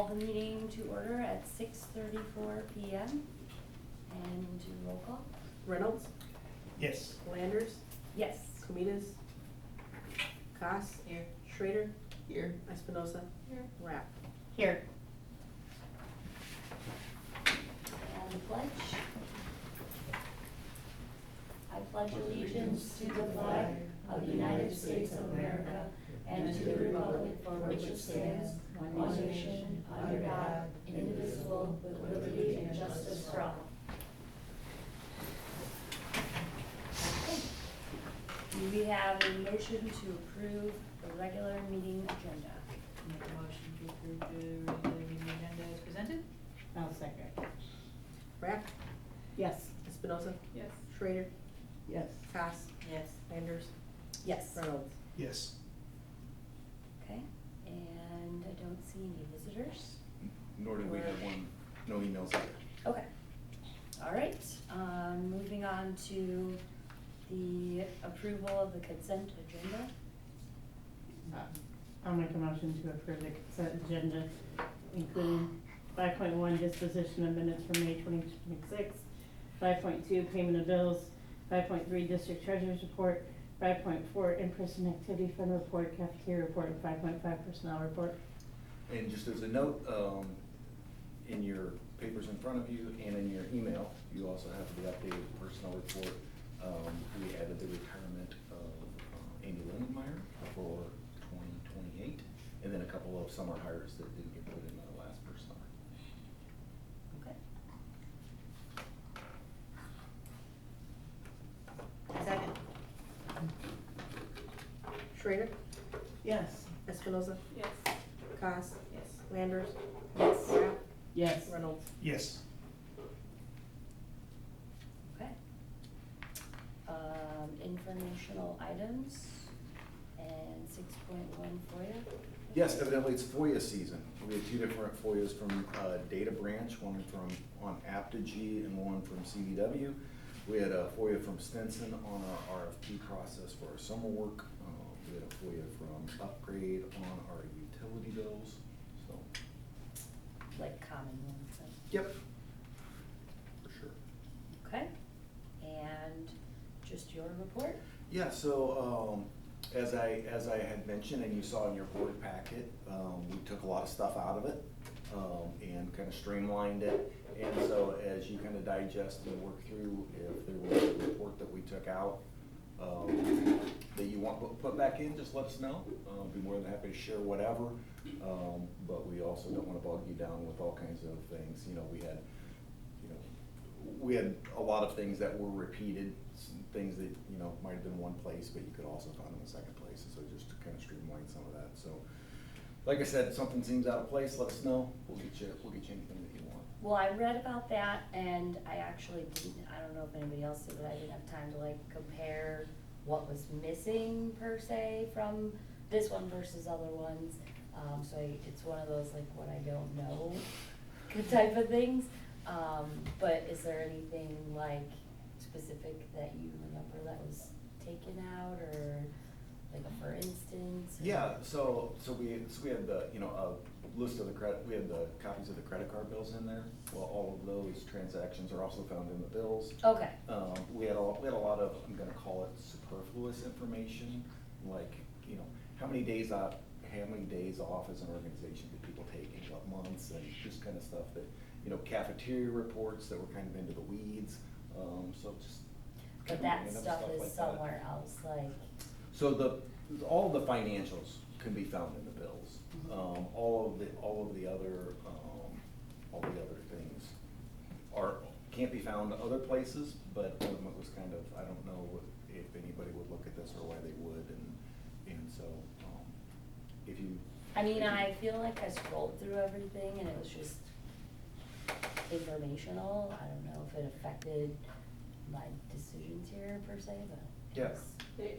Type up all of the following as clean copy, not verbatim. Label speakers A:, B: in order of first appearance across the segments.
A: the meeting to order at 6:34 PM and we'll do roll call.
B: Reynolds,
C: Yes.
B: Landers,
A: Yes.
B: Comitas, Koss.
D: Here.
B: Schrader,
D: Here.
B: Espinosa.
D: Here.
B: Rapp.
D: Here.
A: And the pledge. I pledge allegiance to the flag of the United States of America and to the republic for which it stands, one nation, under God, indivisible, with liberty and justice for all. Okay. Do we have a motion to approve the regular meeting agenda?
D: Make a motion to approve the regular meeting agenda as presented?
E: I'll second.
B: Rapp,
E: Yes.
B: Espinosa,
D: Yes.
B: Schrader,
E: Yes.
B: Koss,
D: Yes.
B: Landers,
A: Yes.
B: Reynolds.
C: Yes.
A: Okay, and I don't see any visitors.
F: Nor did we have no emails either.
A: Okay, all right, moving on to the approval of the consent agenda.
E: I'll make a motion to approve the consent agenda, including 5.1 disposition of minutes from May 2026, 5.2 payment of bills, 5.3 district treasurer's report, 5.4 in-person activity fund report, cafeteria report, and 5.5 personnel report.
F: And just as a note, in your papers in front of you and in your email, you also have the updated personnel report. We added the retirement of Amy Lindenmeyer for 2028, and then a couple of summer hires that didn't get put in the last personnel.
A: Okay.
D: Second.
B: Schrader,
E: Yes.
B: Espinosa,
D: Yes.
B: Koss,
D: Yes.
B: Landers,
A: Yes.
B: Rapp,
E: Yes.
B: Reynolds.
C: Yes.
A: Okay. Informational items and 6.1 FOIA.
F: Yes, evidently it's FOIA season. We had two different FOIAs from Data Branch, one from on Aptigee and one from CDW. We had a FOIA from Stinson on our RFP process for our summer work. We had a FOIA from Upgrade on our utility bills, so.
A: Like common ones. then.
F: Yep. For sure.
A: Okay, and just your report?
F: Yeah, so, as I had mentioned, and you saw in your board packet, we took a lot of stuff out of it, and kind of streamlined it. And so as you kind of digest and work through, if there was a report that we took out, that you want put back in, just let us know. Be more than happy to share whatever. But we also don't want to bog you down with all kinds of things. We had a lot of things that were repeated, some things that, might have been one place, but you could also find them in second place. So just to kind of streamline some of that. So, like I said, if something seems out of place, let us know. We'll get you anything that you want.
A: Well, I read about that and I actually didn't, I don't know if anybody else did, but I didn't have time to like compare what was missing per se from this one versus other ones. So it's one of those like what I don't know type of things. But is there anything like specific that you remember that was taken out or like a for instance?
F: Yeah, so we had the, a list of the credit, we had the copies of the credit card bills in there. Well, all of those transactions are also found in the bills.
A: Okay.
F: We had a lot of, I'm gonna call it superfluous information, like, how many days off as an organization did people take in what months, and just kind of stuff that, cafeteria reports that were kind of into the weeds, so just.
A: But
F: kinda
A: that
F: random
A: stuff
F: like
A: is
F: that.
A: somewhere else, like,
F: So all the financials can be found in the bills. All of the other things can't be found other places, but one of them was kind of, I don't know if anybody would look at this or why they would, and so, if you.
A: I feel like I scrolled through everything and it was just informational. I don't know if it affected my decisions here per se, but
F: Yeah.
A: it was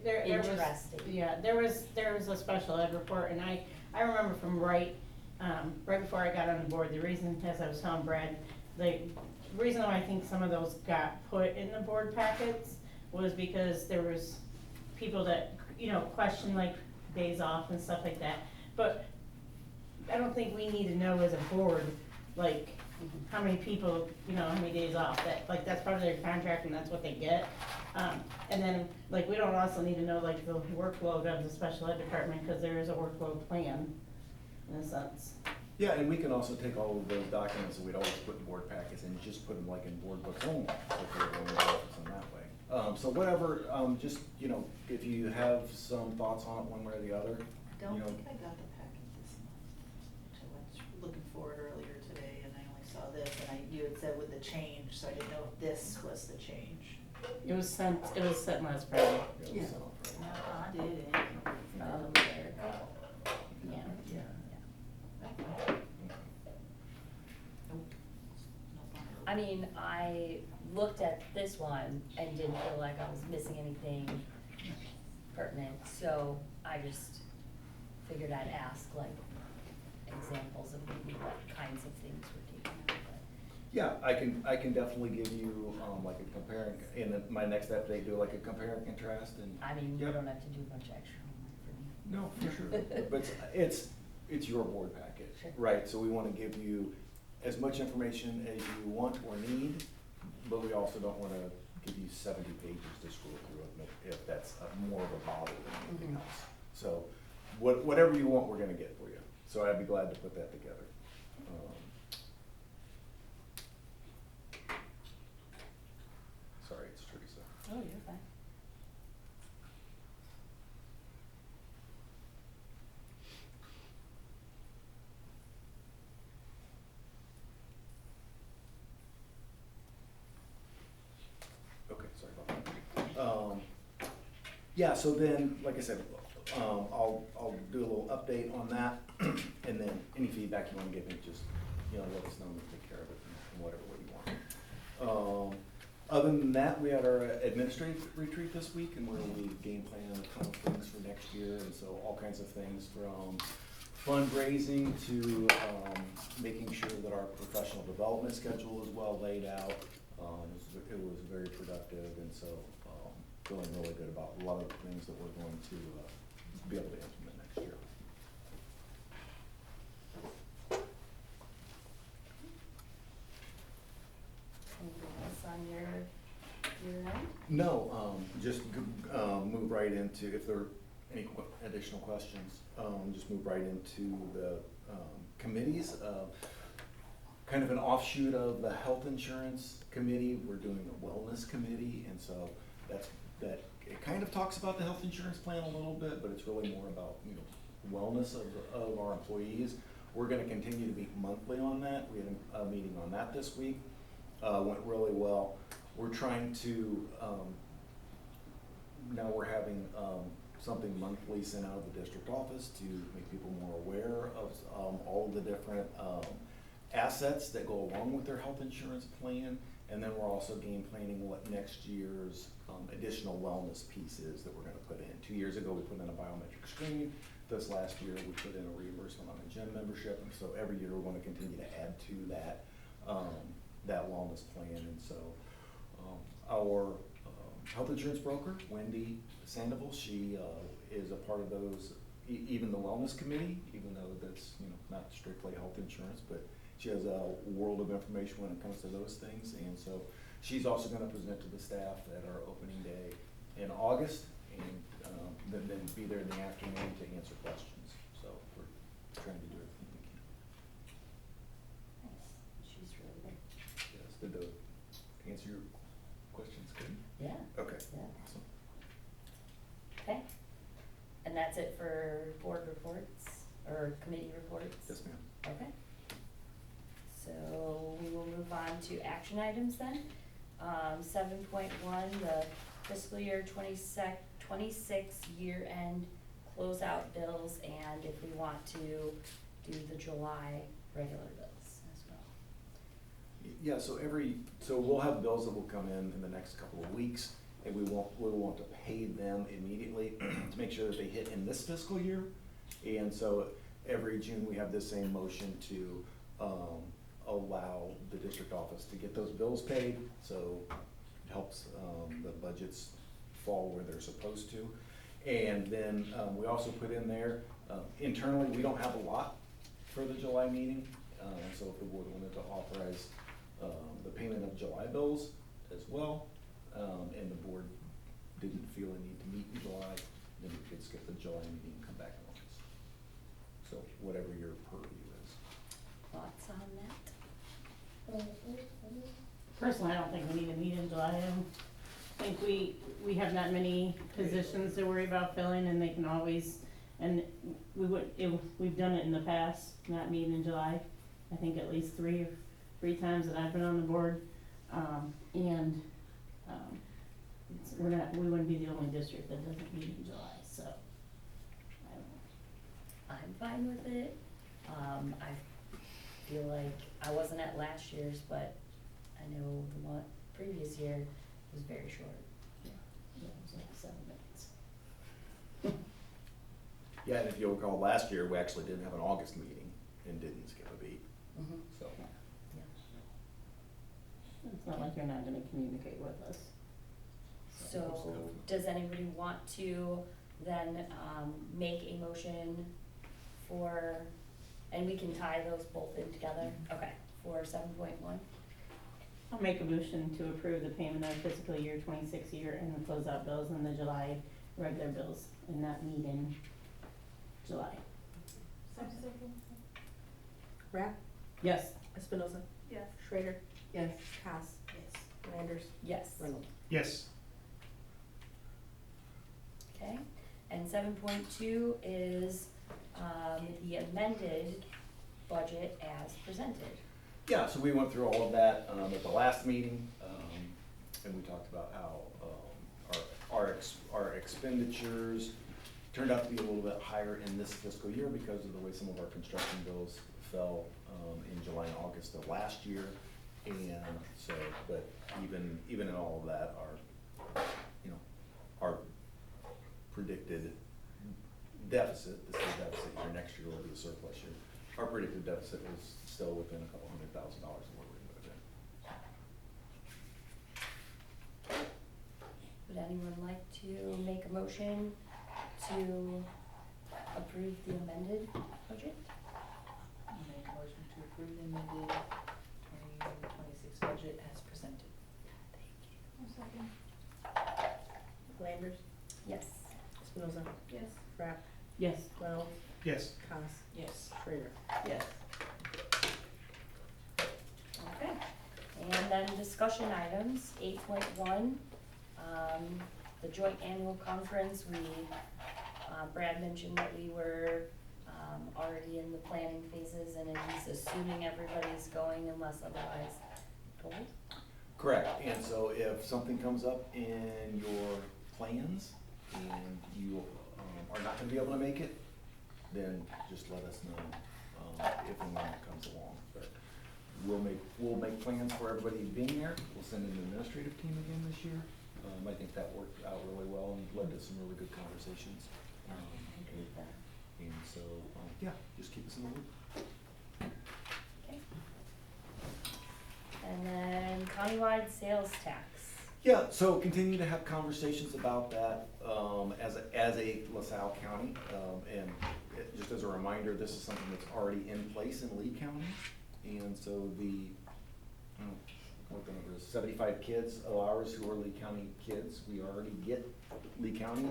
E: There was-
A: interesting.
E: Yeah, there was a special ed report, and I remember from right before I got on the board, the reason, as I was telling Brad, the reason why I think some of those got put in the board packets was because there was people that, questioned like days off and stuff like that. But I don't think we need to know as a board, like, how many people, you know, how many days off, that, like, that's part of their contract and that's what they get. And then, like, we don't also need to know, like, the workload of the special ed department, cause there is a workload plan, in a sense.
F: Yeah, and we can also take all of those documents that we'd always put in board packets and just put them like in board books only, so they're going to office in that way. So whatever, just, you know, if you have some thoughts on it one way or the other,
D: I don't
F: you know.
D: think I got the packet this month. I was looking for it earlier today and I only saw this and you had said with the change, so I didn't know if this was the change.
E: It was sent last Friday.
F: Yeah,
B: Yeah.
F: so,
D: No, I didn't.
A: There.
E: Yeah.
A: Yeah.
D: Nope. Nope, on it.
A: I mean, I looked at this one and didn't feel like I was missing anything pertinent, so I just figured I'd ask like examples of maybe what kinds of things were taken out, but.
F: Yeah, I can definitely give you, like a comparing, in my next update, do like a compare and contrast and.
A: I mean, you
F: Yep.
A: don't have to do a bunch of extra homework for me.
F: No, for sure, but it's your board packet,
A: Sure.
F: right? So we wanna give you as much information as you want or need, but we also don't wanna give you 70 pages to scroll through if that's more of a bother than anything
A: Mhm.
F: else. So whatever you want, we're gonna get for you. So I'd be glad to put that together. Sorry, it's Teresa.
A: Oh, you're fine.
F: Okay, sorry about that. Yeah, so then, like I said, I'll do a little update on that, and then any feedback you wanna give me, just, you know, let us know, and we'll take care of it in whatever way you want. Other than that, we had our administrative retreat this week, and where we game plan a ton of things for next year, and so all kinds of things from fundraising to, making sure that our professional development schedule is well laid out. It was very productive, and so, feeling really good about a lot of the things that we're going to, be able to implement next year.
A: Anything else on your end?
F: No, just, move right into, if there are any additional questions, just move right into the, committees. Kind of an offshoot of the health insurance committee, we're doing a wellness committee, and so it kind of talks about the health insurance plan a little bit, but it's really more about, you know, wellness of our employees. We're gonna continue to meet monthly on that. We had a meeting on that this week, went really well. We're trying to, now we're having, something monthly sent out of the district office to make people more aware of, all the different, assets that go along with their health insurance plan. And then we're also game planning what next year's, additional wellness piece is that we're gonna put in. 2 years ago, we put in a biometric screening. This last year, we put in a reimbursement on a gym membership, and so every year, we're gonna continue to add to that, that wellness plan. And so, our, health insurance broker, Wendy Sandoval, she, is a part of those, even the wellness committee, even though that's, you know, not strictly health insurance, but she has a world of information when it comes to those things. And so she's also gonna present to the staff at our opening day in August, and, then be there in the afternoon to answer questions. So we're trying to do everything we can.
A: Nice, she's really good.
F: Yes, did the, answer your questions good?
A: Yeah,
F: Okay.
A: yeah,
F: Awesome.
A: okay. And that's it for board reports, or committee reports?
F: Yes, ma'am.
A: Okay. So we will move on to action items then. 7.1, the fiscal year 26 year-end closeout bills, and if we want to do the July regular bills as well.
F: Yeah, so we'll have bills that will come in the next couple of weeks, and we'll want to pay them immediately to make sure that they hit in this fiscal year. And so every June, we have the same motion to, allow the district office to get those bills paid, so it helps, the budgets fall where they're supposed to. And then, we also put in there, internally, we don't have a lot for the July meeting. So if the board wanted to authorize, the payment of July bills as well, and the board didn't feel a need to meet in July, then we could skip the July meeting and come back in August. So whatever your purview is.
A: Thoughts on that?
E: Personally, I don't think we need to meet in July. I don't think we have that many positions to worry about filling, and they can always, and we've done it in the past, not meeting in July. I think at least three times that I've been on the board, we wouldn't be the only district that doesn't meet in July, so. I don't know.
A: I'm fine with it. I feel like I wasn't at last year's, but I know the one previous year was very short.
E: Yeah, it was like 7 minutes.
F: Yeah, and if you'll recall, last year, we actually didn't have an August meeting and didn't skip a beat,
A: Mm-hmm.
F: so.
A: Yeah.
E: It's not like you're not gonna communicate with us.
A: So, does anybody want to then, make a motion for, and we can tie those both in together? Okay, for 7.1?
E: I'll make a motion to approve the payment of fiscal year 26 year and the closeout bills and the July regular bills and not meet in July.
B: Rapp,
E: Yes.
B: Espinoza,
D: Yes.
B: Schrader,
E: Yes.
B: Cos,
D: Yes.
B: Landers,
A: Yes.
B: Reynolds.
C: Yes.
A: Okay, and 7.2 is, the amended budget as presented.
F: Yeah, so we went through all of that, at the last meeting, and we talked about how, our expenditures turned out to be a little bit higher in this fiscal year because of the way some of our construction bills fell, in July and August of last year. And so, but even in all of that, our predicted deficit, this is a deficit year, next year will be a surplus year. Our predicted deficit was still within a couple $100,000 of where we would have been.
A: Would anyone like to make a motion to approve the amended budget?
D: I'll make a motion to approve the amended 2026 budget as presented.
B: Landers,
A: Yes.
B: Espinoza,
D: Yes.
B: Rapp,
E: Yes.
B: Reynolds,
C: Yes.
B: Cos,
D: Yes.
B: Schrader.
E: Yes.
A: Okay, and then discussion items, 8.1, the joint annual conference, Brad mentioned that we were, already in the planning phases, and he's assuming everybody's going unless otherwise told.
F: Correct, and so if something comes up in your plans and you, are not gonna be able to make it, then just let us know, if and when it comes along. But we'll make plans for everybody being there. We'll send an administrative team again this year. I think that worked out really well and led to some really good conversations.
A: I agree with that.
F: And so, yeah, just keep us in the loop.
A: Okay. And then countywide sales tax.
F: Yeah, so continue to have conversations about that, as a LaSalle County. And just as a reminder, this is something that's already in place in Lee County. And so what the number is, 75 kids of ours who are Lee County kids, we already get Lee County,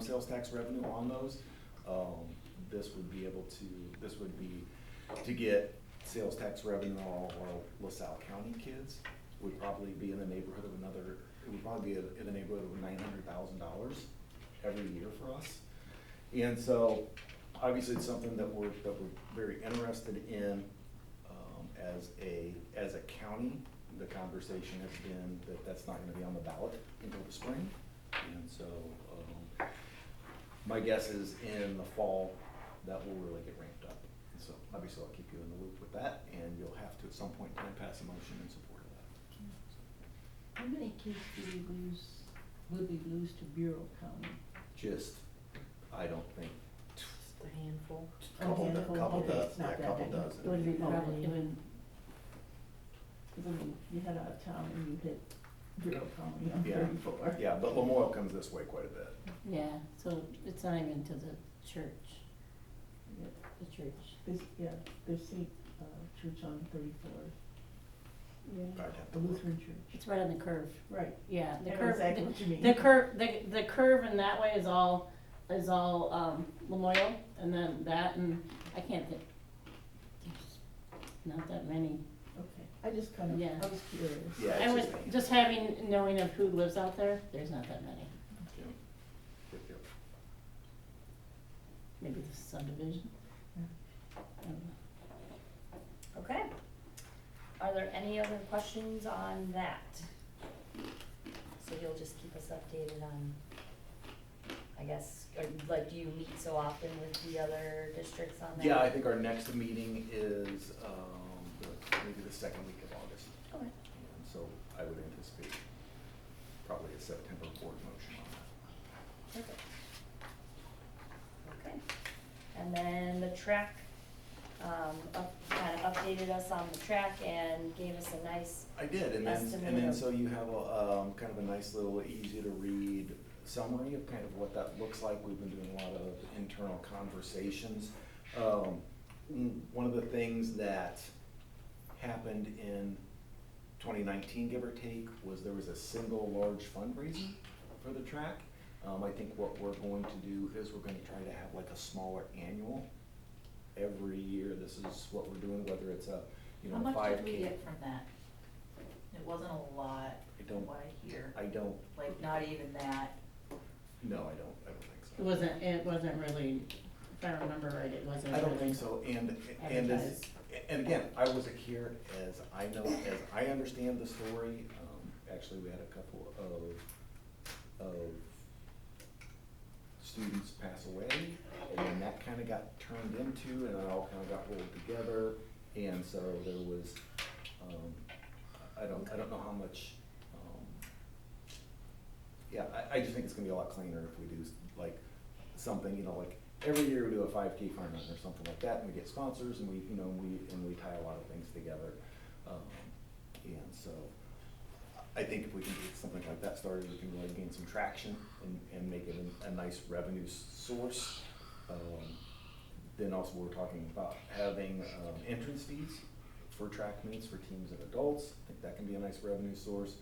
F: sales tax revenue on those. This would be to get sales tax revenue on all our LaSalle County kids, would probably be in the neighborhood of it would probably be in the neighborhood of $900,000 every year for us. And so, obviously, it's something that we're very interested in, as a county. The conversation has been that that's not gonna be on the ballot until the spring. And so, my guess is in the fall, that will really get ramped up. And so, obviously, I'll keep you in the loop with that, and you'll have to, at some point in time, pass a motion in support of that.
G: How many kids would we lose to Bureau County?
F: Just, I don't think,
B: Just a handful.
F: couple
G: Okay,
F: does,
G: it's
F: yeah,
G: not
F: a
G: that
F: couple
G: many.
F: does.
E: It would be probably,
G: Okay.
E: it would, cause I mean, you head out of town and you hit Bureau County on
F: Yeah.
E: 34.
F: Yeah, but Lamoille comes this way quite a bit.
E: Yeah, so it's not even to the church. the church.
G: There's St. Church on 34th,
E: Yeah.
F: I'd have
G: the
F: to look.
G: Lutheran church.
E: It's right on the curve.
G: Right.
E: Yeah,
G: I
E: the
G: know
E: curve,
G: exactly what you mean.
E: the curve in that way is all, Lamoille, and then that, and I can't think, there's not that many.
G: Okay, I just kind of,
E: Yeah.
G: I was curious.
F: Yeah,
E: I
F: it's
E: was, just knowing of who lives out there, there's not that many.
F: Yep. Yep.
E: Maybe the subdivision.
G: Yeah.
E: I don't know.
A: Okay. Are there any other questions on that? So you'll just keep us updated on, I guess, or like, do you meet so often with the other districts on that?
F: Yeah, I think our next meeting is, maybe the second week of August.
A: Okay.
F: And so I would anticipate probably a September board motion on that.
A: Perfect. Okay. And then the track, kind of updated us on the track and gave us a nice,
F: I did, and then,
A: Estimate of-
F: so you have a, kind of a nice little easy to read summary of kind of what that looks like. We've been doing a lot of internal conversations. One of the things that happened in 2019, give or take, was there was a single large fundraiser for the track. I think what we're going to do is we're gonna try to have like a smaller annual. Every year, this is what we're doing, whether it's a,
D: How
F: 5K.
D: much did we get from that? It wasn't a lot,
F: I
D: from
F: don't,
D: what I hear,
F: I don't,
D: like, not even that.
F: no, I don't think so.
E: it wasn't really, if I remember right, it wasn't
F: I don't
E: really
F: think so, and as,
E: advertised.
F: and again, I wasn't here, as I understand the story, actually, we had a couple of students pass away, and then that kinda got turned into, and it all kinda got rolled together, and so there was, I don't know how much, yeah, I just think it's gonna be a lot cleaner if we do like something, like every year we do a 5K fun run or something like that, and we get sponsors, and we tie a lot of things together. And so, I think if we can get something like that started, we can really gain some traction and make it a nice revenue source. Then also, we're talking about having entrance fees for track meets for teams and adults. I think that can be a nice revenue source.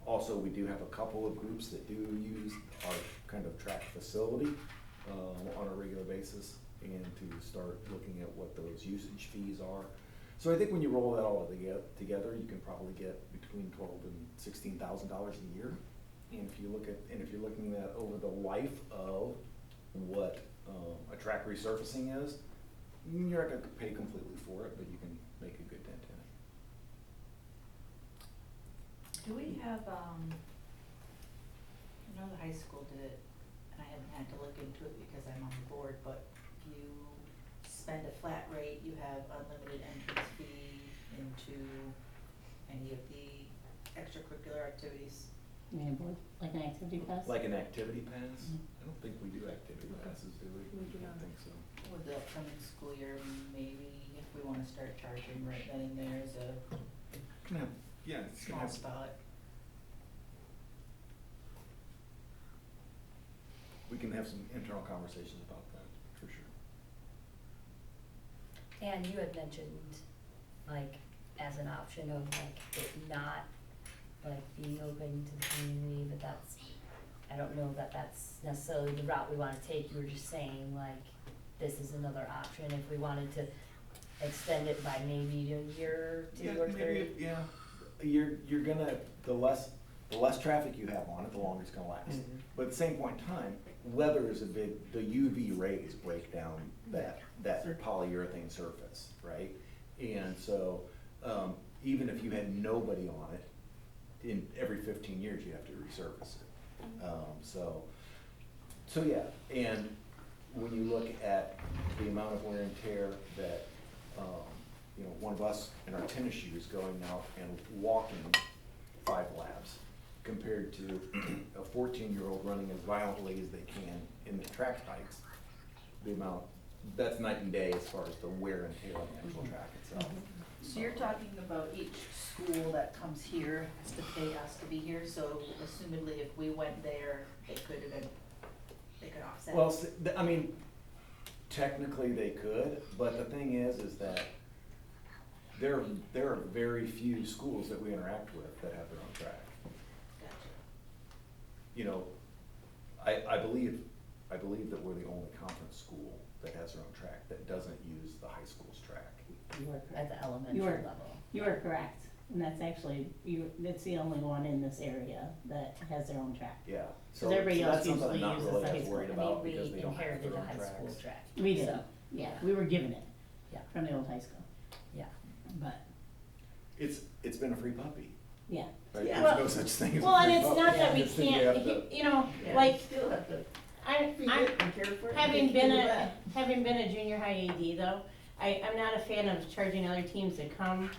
F: Also, we do have a couple of groups that do use our kind of track facility on a regular basis, and to start looking at what those usage fees are. So I think when you roll that all together, you can probably get between $12,000 and $16,000 a year. And if you're looking at over the life of what a track resurfacing is, you're not gonna pay completely for it, but you can make a good dent in it.
D: Do we have, I know the high school did it, and I haven't had to look into it because I'm on the board, but if you spend a flat rate, you have unlimited entrance fee into any of the extracurricular activities.
E: You mean, like an activity pass?
F: Like an activity pass?
E: Mhm.
F: I don't think we do activity passes, do we?
B: We do
F: I
B: not.
F: don't think so.
D: With the upcoming school year, maybe if we wanna start charging right then and there as a
F: Yeah, it's gonna
D: small
F: have,
D: spot.
F: we can have some internal conversations about that, for sure.
A: and you had mentioned, like, as an option of like it not, like, being open to the community, but that's, I don't know that that's necessarily the route we wanna take. You were just saying, like, this is another option if we wanted to extend it by maybe a year or two or three.
F: Yeah, you're gonna, the less traffic you have on it, the longer it's gonna last.
B: Mhm.
F: But at the same point in time, weather is the UV rays break down that polyurethane surface, right? And so, even if you had nobody on it, in every 15 years, you have to resurface it. So yeah, and when you look at the amount of wear and tear that, one of us in our tennis shoes going out and walking 5 laps compared to a 14-year-old running as violently as they can in the track bikes, the amount, that's night and day as far as the wear and tear on the actual track itself.
D: So you're talking about each school that comes here has to pay us to be here, so assumedly if we went there, they could offset.
F: Well, Technically, they could, but the thing is that there are very few schools that we interact with that have their own track.
D: Gotcha.
F: You know, I believe that we're the only conference school that has their own track that doesn't use the high school's track.
E: You are
A: At
E: correct.
A: the elementary
E: You are-
A: level.
E: You are correct, and that's actually, that's the only one in this area that has their own track.
F: Yeah.
E: Because everybody else
F: that's something I'm
E: usually
F: not
E: uses
F: really
E: the high
F: as
E: school.
F: worried
A: I
F: about
A: mean,
F: because
A: we
F: they don't have
A: inherited
F: their
A: the
F: own
A: high school
F: tracks.
A: track.
E: We did,
A: So,
E: yeah, we were given it
A: yeah,
E: from the old high school,
A: yeah.
E: but,
F: It's been a free puppy,
E: yeah.
F: right?
B: Yeah.
F: There's no such thing as a
E: Well, and
F: free
E: it's
F: puppy.
E: not that we
F: Just think you have to-
E: can't, you know,
B: Yeah,
E: like,
B: still have to
E: I'm,
B: feed
E: I'm,
B: it and care for it. and
E: having
B: take
E: been
B: it
E: a,
B: back.
E: having been a junior high AD though, I'm not a fan of charging other teams to come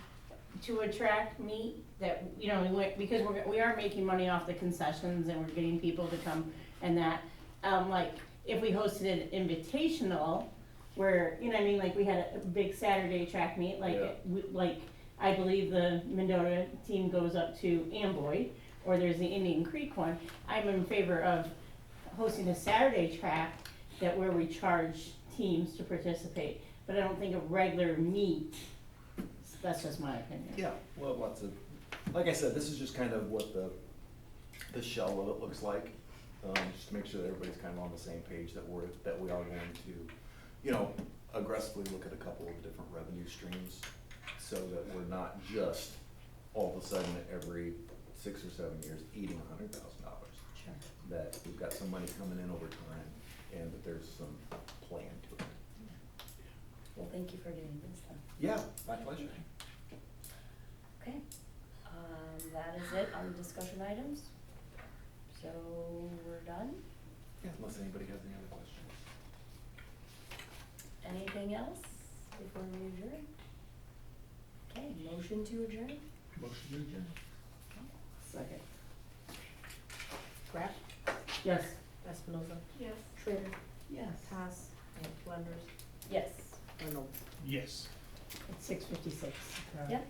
E: to a track meet that, you know, because we are making money off the concessions and we're getting people to come and that. Like, if we hosted an invitational where, you know what I mean, like we had a big Saturday track meet, like,
F: Yeah.
E: like, I believe the Mendota team goes up to Amboy, or there's the Indian Creek one, I'm in favor of hosting a Saturday track that where we charge teams to participate, but I don't think a regular meet, that's just my opinion.
F: Yeah, well, like I said, this is just kind of what the shell of it looks like. Just to make sure that everybody's kind of on the same page, that we are going to, you know, aggressively look at a couple of different revenue streams so that we're not just all of a sudden every 6 or 7 years eating $100,000.
A: Sure.
F: That we've got some money coming in over time and that there's some plan to it.
A: Well, thank you for getting this done.
F: Yeah, my pleasure.
A: Okay, that is it on discussion items. So we're done.
F: Yeah, unless anybody has any other questions.
A: Anything else before we adjourn? Okay, motion to adjourn?
F: Motion to adjourn.
B: Second. Rapp,
E: Yes.
B: Espinoza,
G: Yes.
B: Schrader,
G: Yes.
B: Haas, and Flanders,
A: Yes.
B: Arnold.
C: Yes.
E: It's 6:56.
A: Yep.